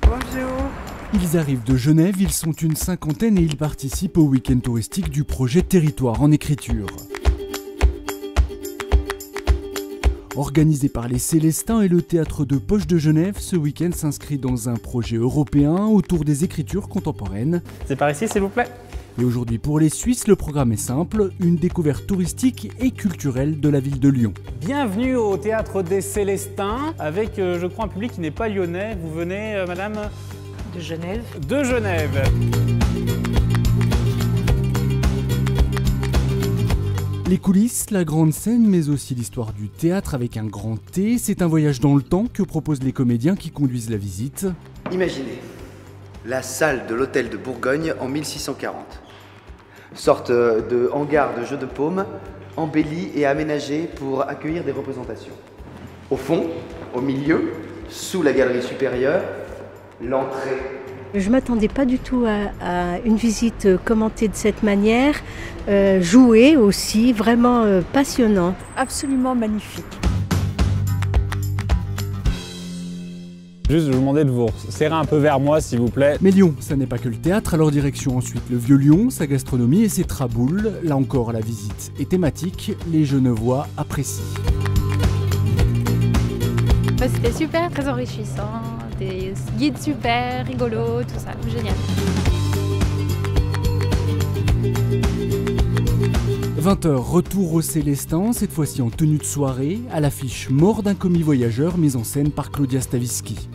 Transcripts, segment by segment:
Bonjour. Ils arrivent de Genève, ils sont une cinquantaine et ils participent au week-end touristique du projet Territoire en écriture. Organisé par les Célestins et le Théâtre de Poche de Genève, ce week-end s'inscrit dans un projet européen autour des écritures contemporaines. C'est par ici, s'il vous plaît. Et aujourd'hui, pour les Suisses, le programme est simple, une découverte touristique et culturelle de la ville de Lyon. Bienvenue au Théâtre des Célestins, avec, je crois, un public qui n'est pas lyonnais. Vous venez, madame ? De Genève. De Genève. Les coulisses, la grande scène, mais aussi l'histoire du théâtre avec un grand T, c'est un voyage dans le temps que proposent les comédiens qui conduisent la visite. Imaginez la salle de l'hôtel de Bourgogne en 1640. Sorte de hangar de jeux de paume, embellie et aménagée pour accueillir des représentations. Au fond, au milieu, sous la galerie supérieure, l'entrée. Je ne m'attendais pas du tout à une visite commentée de cette manière, jouée aussi, vraiment passionnant. Absolument magnifique. Juste, je vous demandais de vous serrer un peu vers moi, s'il vous plaît. Mais Lyon, ça n'est pas que le théâtre, alors direction ensuite le Vieux Lyon, sa gastronomie et ses traboules. Là encore, la visite est thématique, les Genevois apprécient. C'était super, très enrichissant, des guides super, rigolos, tout ça, génial. 20h, retour au Célestin, cette fois-ci en tenue de soirée, à l'affiche Mort d'un commis voyageur, mise en scène par Claudia Stavisky.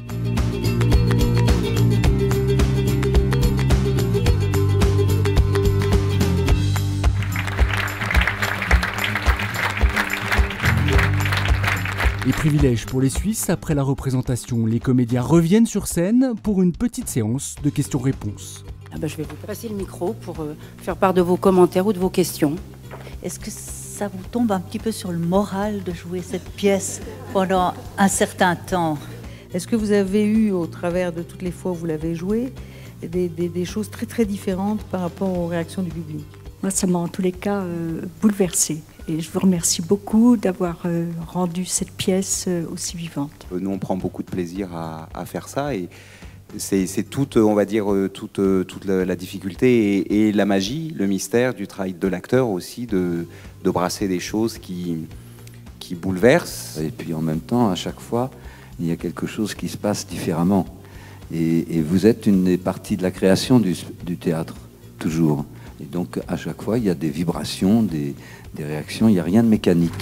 Et privilège pour les Suisses, après la représentation, les comédiens reviennent sur scène pour une petite séance de questions-réponses. Je vais vous passer le micro pour faire part de vos commentaires ou de vos questions. Est-ce que ça vous tombe un petit peu sur le moral de jouer cette pièce pendant un certain temps? Est-ce que vous avez eu, au travers de toutes les fois où vous l'avez joué, des choses très très différentes par rapport aux réactions du public? Moi, ça m'a en tous les cas bouleversée. Et je vous remercie beaucoup d'avoir rendu cette pièce aussi vivante. Nous, on prend beaucoup de plaisir à faire ça. Et c'est toute, on va dire, toute la difficulté et la magie, le mystère du travail de l'acteur aussi, de brasser des choses qui bouleversent. Et puis en même temps, à chaque fois, il y a quelque chose qui se passe différemment. Et vous êtes une des parties de la création du théâtre, toujours. Et donc, à chaque fois, il y a des vibrations, des réactions, il n'y a rien de mécanique.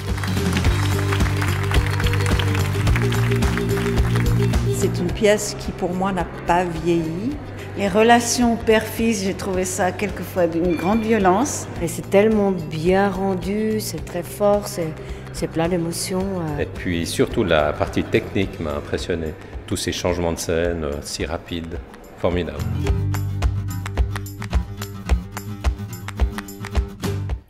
C'est une pièce qui, pour moi, n'a pas vieilli. Les relations père-fils, j'ai trouvé ça quelquefois d'une grande violence. Et c'est tellement bien rendu, c'est très fort, c'est plein d'émotions. Et puis surtout, la partie technique m'a impressionné. Tous ces changements de scène, si rapides, formidable.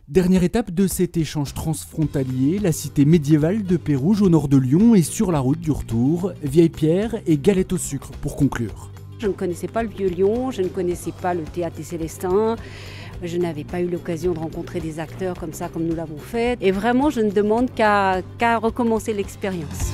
Dernière étape de cet échange transfrontalier, la cité médiévale de Pérouge au nord de Lyon et sur la route du retour, vieille pierre et galette au sucre pour conclure. Je ne connaissais pas le Vieux Lyon, je ne connaissais pas le Théâtre des Célestins, je n'avais pas eu l'occasion de rencontrer des acteurs comme ça, comme nous l'avons fait. Et vraiment, je ne demande qu'à recommencer l'expérience.